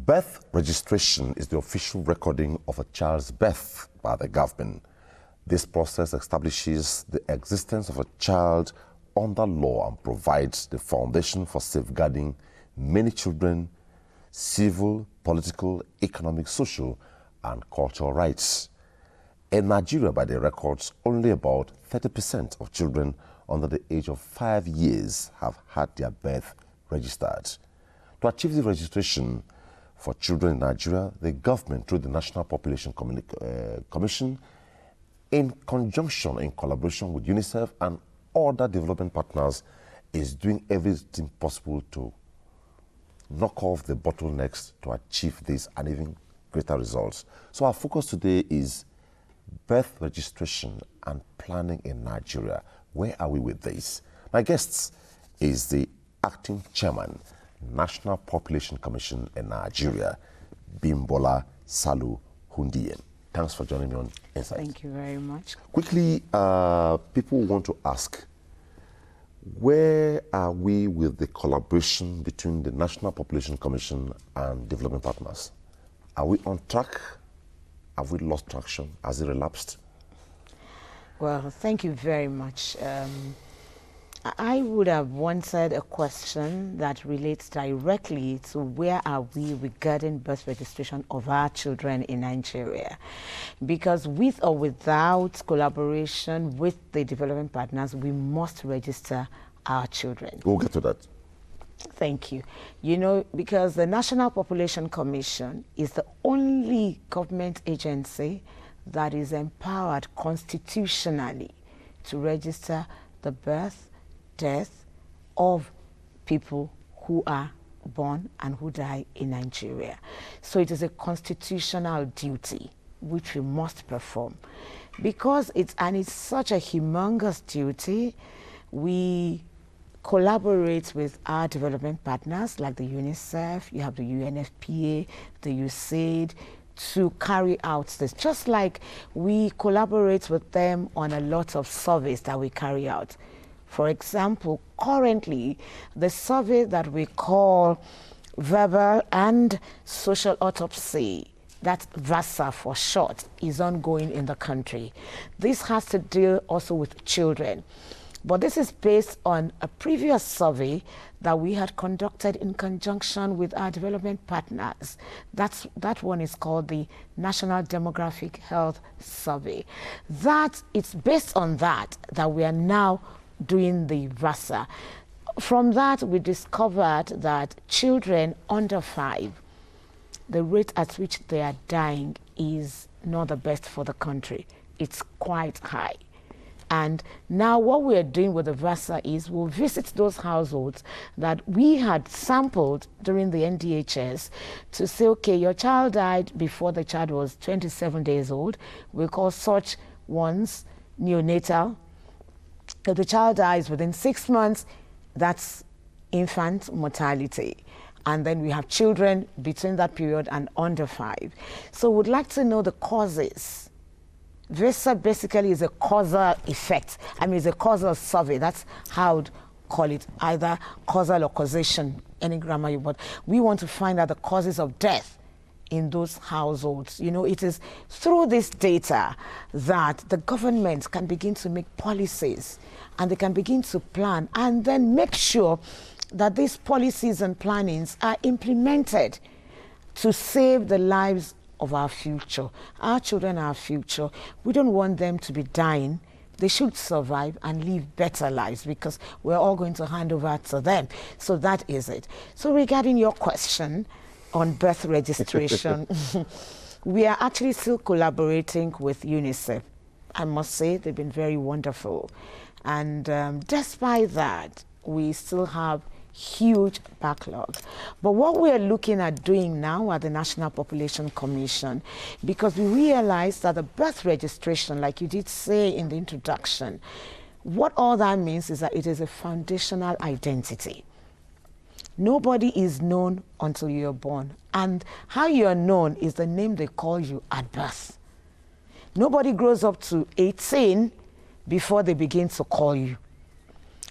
Birth registration is the official recording of a child's birth by the government. This process establishes the existence of a child under law and provides the foundation for safeguarding many children, civil, political, economic, social, and cultural rights. In Nigeria, by the records, only about 30% of children under the age of 5 years have had their birth registered. To achieve the registration for children in Nigeria, the government, through the National Population Commission, in conjunction, in collaboration with UNICEF and other development partners, is doing everything possible to knock off the bottlenecks to achieve this and even greater results. So our focus today is birth registration and planning in Nigeria. Where are we with this? My guest is the acting chairman, National Population Commission in Nigeria, Bimbola Salu Hundiye. Thanks for joining me on Insight. Thank you very much. Quickly, people want to ask, where are we with the collaboration between the National Population Commission and development partners? Are we on track? Have we lost traction? Has it relapsed? Well, thank you very much. I would have wanted a question that relates directly to where are we regarding birth registration of our children in Nigeria. Because with or without collaboration with the development partners, we must register our children. We'll get to that. Thank you. You know, because the National Population Commission is the only government agency that is empowered constitutionally to register the birth, death of people who are born and who die in Nigeria. So it is a constitutional duty which we must perform. Because it's such a humongous duty, we collaborate with our development partners like the UNICEF, you have the UNFPA, the USAID, to carry out this. Just like we collaborate with them on a lot of surveys that we carry out. For example, currently, the survey that we call Verbal and Social Autopsy, that's VASA for short, is ongoing in the country. This has to deal also with children. But this is based on a previous survey that we had conducted in conjunction with our development partners. That one is called the National Demographic Health Survey. It's based on that we are now doing the VASA. From that, we discovered that children under 5, the rate at which they are dying is not the best for the country. It's quite high. And now what we're doing with the VASA is we'll visit those households that we had sampled during the NDHS to say, okay, your child died before the child was 27 days old. We call such ones neonatal. If the child dies within 6 months, that's infant mortality. And then we have children between that period and under 5. So we'd like to know the causes. VASA basically is a causal effect. It's a causal survey. That's how I would call it, either causal or causation, any grammar you want. We want to find out the causes of death in those households. You know, it is through this data that the government can begin to make policies and they can begin to plan and then make sure that these policies and plannings are implemented to save the lives of our future. Our children are our future. We don't want them to be dying. They should survive and live better lives because we're all going to hand over to them. So that is it. So regarding your question on birth registration, we are actually still collaborating with UNICEF. I must say they've been very wonderful. And despite that, we still have huge backlog. But what we are looking at doing now at the National Population Commission, because we realize that the birth registration, like you did say in the introduction, what all that means is that it is a foundational identity. Nobody is known until you're born. And how you're known is the name they call you at birth. Nobody grows up to 18 before they begin to call you.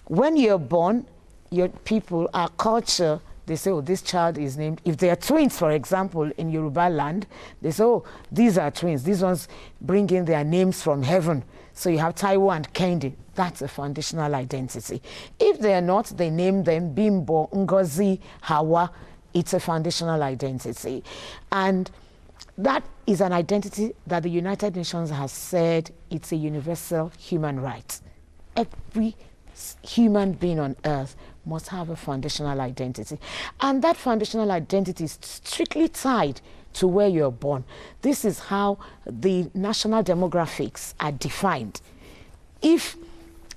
When you're born, your people, our culture, they say, oh, this child is named, if they are twins, for example, in Yoruba land, they say, oh, these are twins. These ones bring in their names from heaven. So you have Taiwo and Kendi. That's a foundational identity. If they are not, they name them Bimbo, Ngozi, Hawa. It's a foundational identity. And that is an identity that the United Nations has said it's a universal human right. Every human being on earth must have a foundational identity. And that foundational identity is strictly tied to where you're born. This is how the national demographics are defined. If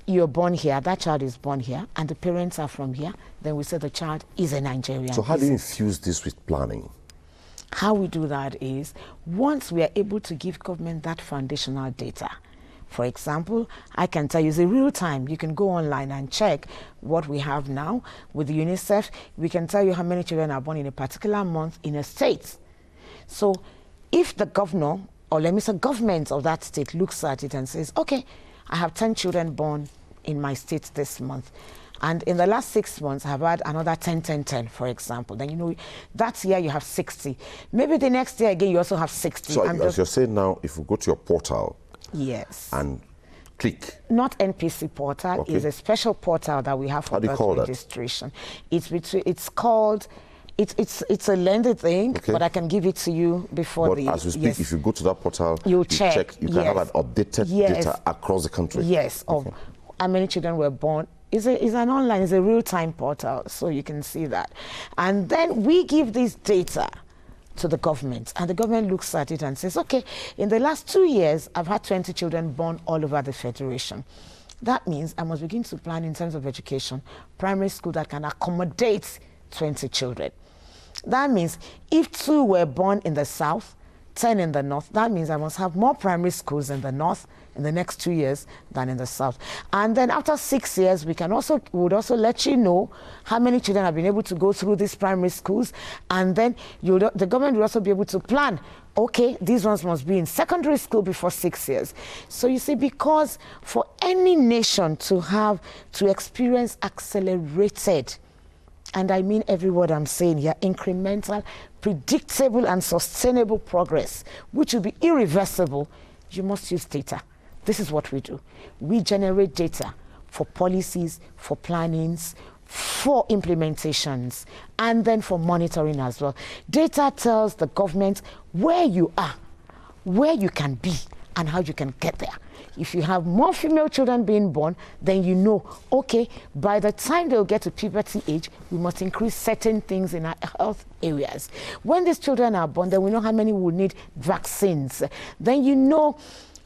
you're born here, that child is born here, and the parents are from here, then we say the child is a Nigerian. So how do you infuse this with planning? How we do that is, once we are able to give government that foundational data, for example, I can tell you it's real time. You can go online and check what we have now with UNICEF. We can tell you how many children are born in a particular month in a state. So if the governor, or let me say government of that state, looks at it and says, okay, I have 10 children born in my state this month, and in the last 6 months, I've had another 10, 10, 10, for example. Then, you know, that year you have 60. Maybe the next year again, you also have 60. So as you're saying now, if you go to your portal, yes, and click. Not NPC portal, Okay. is a special portal that we have for birth registration. That? It's called, it's a lengthy thing, okay, but I can give it to you before but as we speak, if you go to that portal, you check. You can have an updated data across the country. Yes, of how many children were born. It's an online, it's a real-time portal, so you can see that. And then we give this data to the government, and the government looks at it and says, okay, in the last 2 years, I've had 20 children born all over the Federation. That means I must begin to plan in terms of education, primary school that can accommodate 20 children. That means if 2 were born in the South, 10 in the North, that means I must have more primary schools in the North in the next 2 years than in the South. And then after 6 years, we would also let you know how many children have been able to go through these primary schools. And then the government will also be able to plan, okay, these ones must be in secondary school before 6 years. So you see, because for any nation to experience accelerated, and I mean every word I'm saying here, incremental, predictable and sustainable progress, which will be irreversible, you must use data. This is what we do. We generate data for policies, for plannings, for implementations, and then for monitoring as well. Data tells the government where you are, where you can be, and how you can get there. If you have more female children being born, then you know, okay, by the time they'll get to puberty age, we must increase certain things in our health areas. When these children are born, then we know how many will need vaccines. Then you know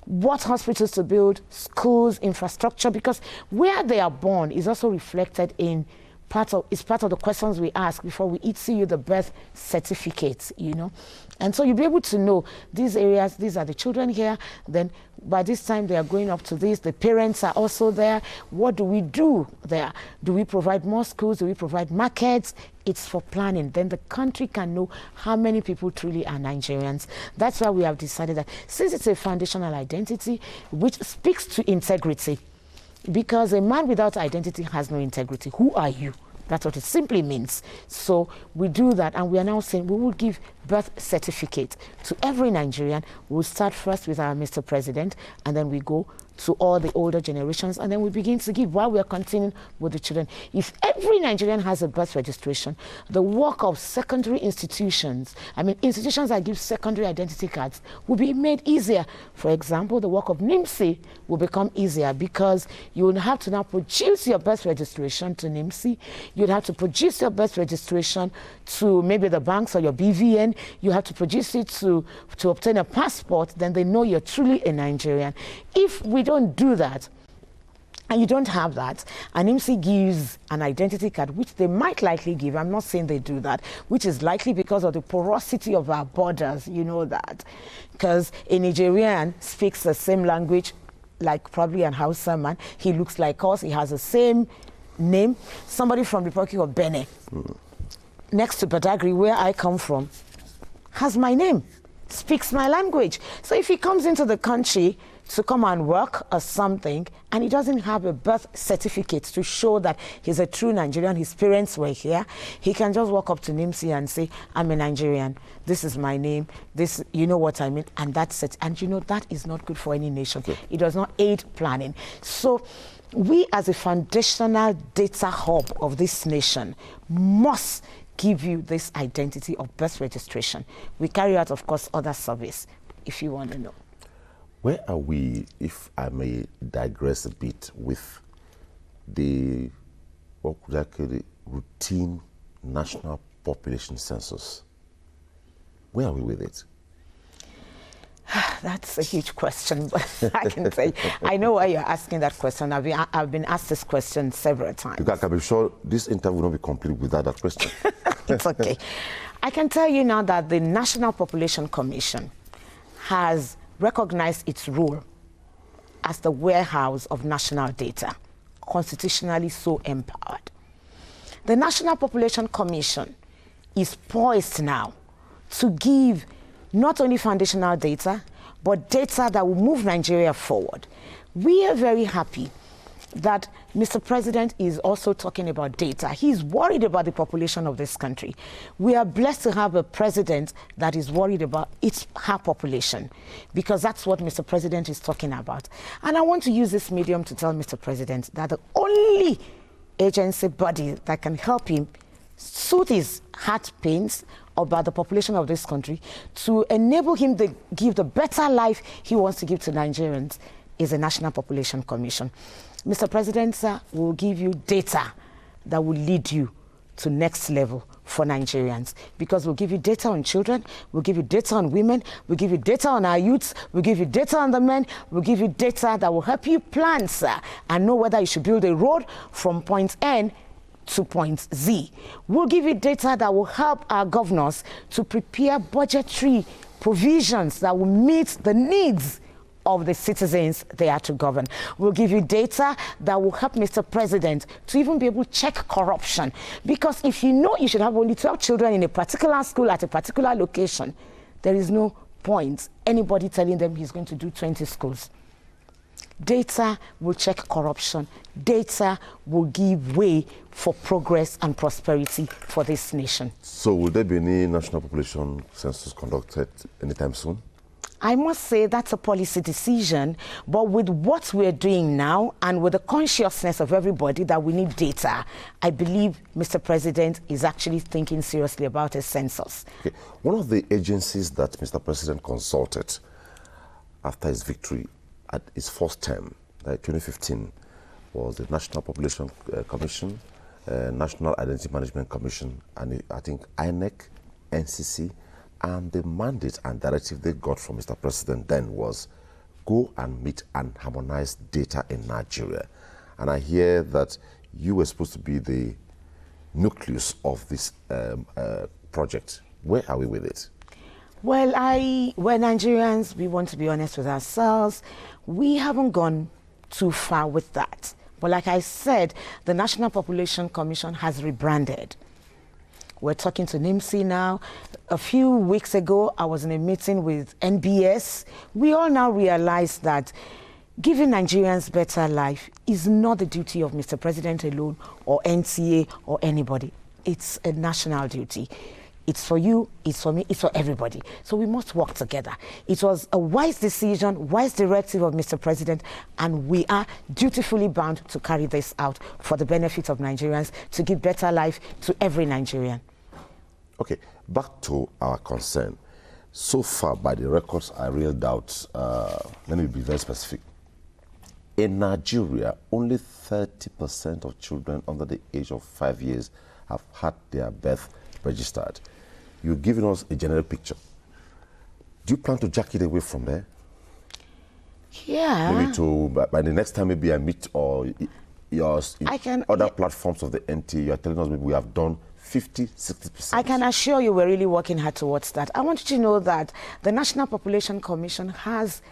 what hospitals to build, schools, infrastructure, because where they are born is also reflected in part of the questions we ask before we issue you the birth certificate, you know. And so you'll be able to know these areas, these are the children here, then by this time they are going up to this, the parents are also there. What do we do there? Do we provide more schools? Do we provide markets? It's for planning. Then the country can know how many people truly are Nigerians. That's why we have decided that since it's a foundational identity, which speaks to integrity, because a man without identity has no integrity. Who are you? That's what it simply means. So we do that, and we are now saying we will give birth certificate to every Nigerian. We'll start first with our Mr. President, and then we go to all the older generations, and then we begin to give while we are continuing with the children. If every Nigerian has a birth registration, the work of secondary institutions, institutions that give secondary identity cards, will be made easier. For example, the work of NIMSI will become easier, because you will have to now produce your birth registration to NIMSI. You'd have to produce your birth registration to maybe the banks or your BVN. You have to produce it to obtain a passport. Then they know you're truly a Nigerian. If we don't do that, and you don't have that, and IMSI gives an identity card, which they might likely give, I'm not saying they do that, which is likely because of the porosity of our borders, you know that. Because a Nigerian speaks the same language, like probably an Hausa man, he looks like us, he has the same name. Somebody from the Republic of Benin, next to Badagry, where I come from, has my name. speaks my language. So if he comes into the country to come and work or something, and he doesn't have a birth certificate to show that he's a true Nigerian, his parents were here, he can just walk up to NIMSI and say, I'm a Nigerian, this is my name, this, you know what I mean, and that's it. And you know, that is not good for any nation. Okay. It does not aid planning. So we as a foundational data hub of this nation must give you this identity of birth registration. We carry out, of course, other surveys, if you want to know. Where are we, if I may digress a bit, with the, what could I call it, routine national population census? Where are we with it? That's a huge question, but I can say, I know why you're asking that question. I've been asked this question several times. Because I can be sure this interview will not be complete without that question. It's okay. I can tell you now that the National Population Commission has recognized its role as the warehouse of national data, constitutionally so empowered. The National Population Commission is poised now to give not only foundational data, but data that will move Nigeria forward. We are very happy that Mr. President is also talking about data. He's worried about the population of this country. We are blessed to have a president that is worried about her population, because that's what Mr. President is talking about. And I want to use this medium to tell Mr. President that the only agency body that can help him soothe his heart pains about the population of this country, to enable him to give the better life he wants to give to Nigerians, is the National Population Commission. Mr. President, sir, will give you data that will lead you to next level for Nigerians, because we'll give you data on children, we'll give you data on women, we'll give you data on our youths, we'll give you data on the men, we'll give you data that will help you plan, sir, and know whether you should build a road from point N to point Z. We'll give you data that will help our governors to prepare budgetary provisions that will meet the needs of the citizens they are to govern. We'll give you data that will help Mr. President to even be able to check corruption. Because if you know you should have only 12 children in a particular school at a particular location, there is no point anybody telling them he's going to do 20 schools. Data will check corruption. Data will give way for progress and prosperity for this nation. So will there be any national population census conducted anytime soon? I must say that's a policy decision, but with what we're doing now and with the consciousness of everybody that we need data, I believe Mr. President is actually thinking seriously about a census. Okay. One of the agencies that Mr. President consulted after his victory at his first term, 2015, was the National Population Commission, National Identity Management Commission, and I think INEC, NCC, and the mandate and directive they got from Mr. President then was go and meet and harmonize data in Nigeria. And I hear that you were supposed to be the nucleus of this project. Where are we with it? Well, we're Nigerians, we want to be honest with ourselves. We haven't gone too far with that. But like I said, the National Population Commission has rebranded. We're talking to NIMSI now. A few weeks ago, I was in a meeting with NBS. We all now realize that giving Nigerians better life is not the duty of Mr. President alone or NCA or anybody. It's a national duty. It's for you, it's for me, it's for everybody. So we must work together. It was a wise decision, wise directive of Mr. President, and we are dutifully bound to carry this out for the benefit of Nigerians, to give better life to every Nigerian. Okay, back to our concern. So far, by the records I reeled out, let me be very specific. In Nigeria, only 30% of children under the age of 5 years have had their birth registered. You're giving us a general picture. Do you plan to jack it away from there? Yeah. Maybe by the next time maybe I meet or other platforms of the NT, you're telling us maybe we have done 50, 60%. I can assure you we're really working hard towards that. I want you to know that the National Population Commission has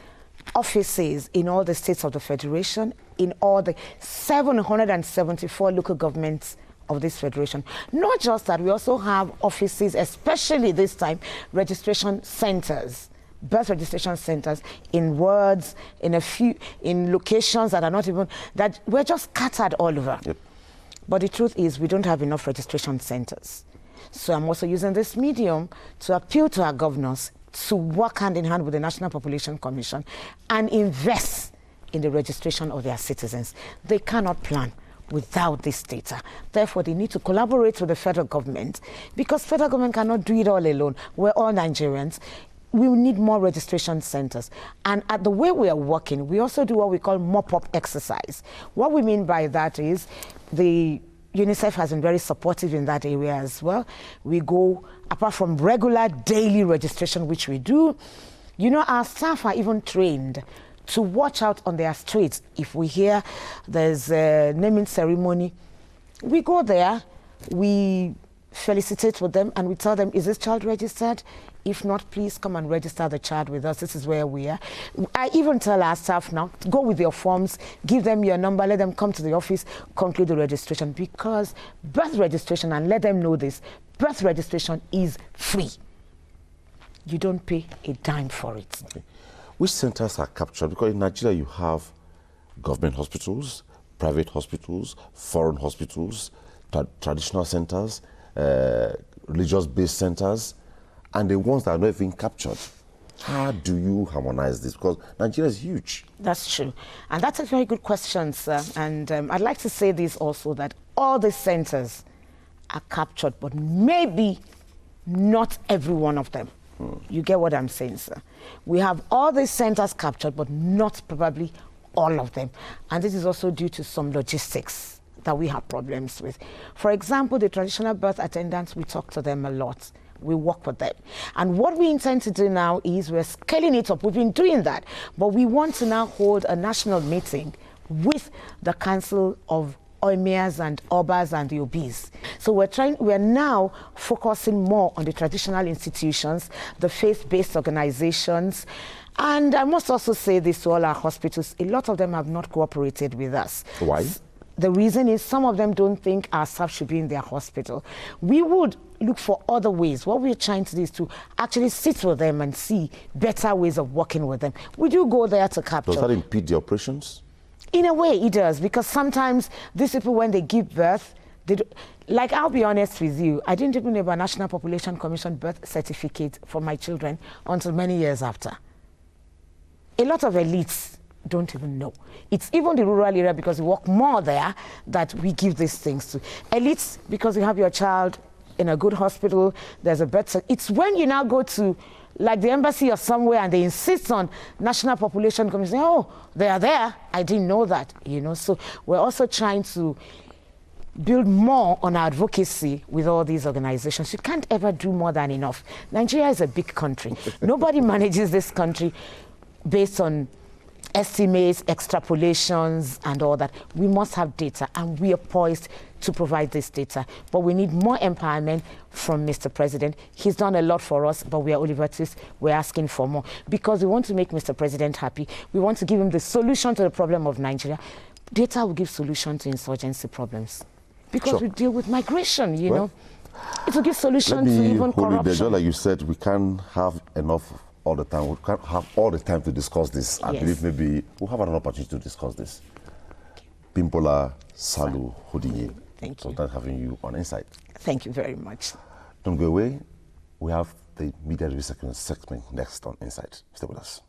offices in all the states of the Federation, in all the 774 local governments of this federation. Not just that, we also have offices, especially this time, registration centers, birth registration centers in wards, in locations that are not even, that we're just scattered all over. Yep. But the truth is we don't have enough registration centers. So I'm also using this medium to appeal to our governors to work hand in hand with the National Population Commission and invest in the registration of their citizens. They cannot plan without this data. Therefore, they need to collaborate with the federal government, because federal government cannot do it all alone. We're all Nigerians. We need more registration centers. And at the way we are working, we also do what we call mop-up exercise. What we mean by that is the UNICEF has been very supportive in that area as well. We go, apart from regular daily registration, which we do, you know, our staff are even trained to watch out on their streets. If we hear there's a naming ceremony, we go there, we felicitate with them, and we tell them, is this child registered? If not, please come and register the child with us. This is where we are. I even tell our staff now, go with your forms, give them your number, let them come to the office, conclude the registration, because birth registration, and let them know this, birth registration is free. You don't pay a dime for it. Okay. Which centers are captured? Because in Nigeria you have government hospitals, private hospitals, foreign hospitals, traditional centers, religious-based centers, and the ones that are not even captured. How do you harmonize this? Because Nigeria is huge. That's true. And that's a very good question, sir. And I'd like to say this also, that all the centers are captured, but maybe not every one of them. You get what I'm saying, sir? We have all the centers captured, but not probably all of them. And this is also due to some logistics that we have problems with. For example, the traditional birth attendants, we talk to them a lot. We work with them. And what we intend to do now is we're scaling it up. We've been doing that. But we want to now hold a national meeting with the Council of Emirs and Obas and the Obis. So we're now focusing more on the traditional institutions, the faith-based organizations. And I must also say this to all our hospitals, a lot of them have not cooperated with us. Why? The reason is some of them don't think our staff should be in their hospital. We would look for other ways. What we're trying to do is to actually sit with them and see better ways of working with them. We do go there to capture. Does that impede the operations? In a way, it does, because sometimes these people, when they give birth, like, I'll be honest with you, I didn't even have a National Population Commission birth certificate for my children until many years after. A lot of elites don't even know. It's even the rural area, because we work more there, that we give these things to. Elites, because you have your child in a good hospital, there's a birth certificate. It's when you now go to, like, the embassy or somewhere, and they insist on National Population Commission, oh, they are there, I didn't know that, you know. So we're also trying to build more on our advocacy with all these organizations. You can't ever do more than enough. Nigeria is a big country. Nobody manages this country based on estimates, extrapolations, and all that. We must have data, and we are poised to provide this data. But we need more empowerment from Mr. President. He's done a lot for us, but we are Olivertis. We're asking for more, because we want to make Mr. President happy. We want to give him the solution to the problem of Nigeria. Data will give solution to insurgency problems, because we deal with migration, you know. It will give solution to even corruption. Just like you said, we can't have enough all the time. We can't have all the time to discuss this. I believe maybe we'll have an opportunity to discuss this. Bimbola Salu Hodinye. Thank you. So that's having you on Insight. Thank you very much. Don't go away. We have the media review segment next on Insight. Stay with us.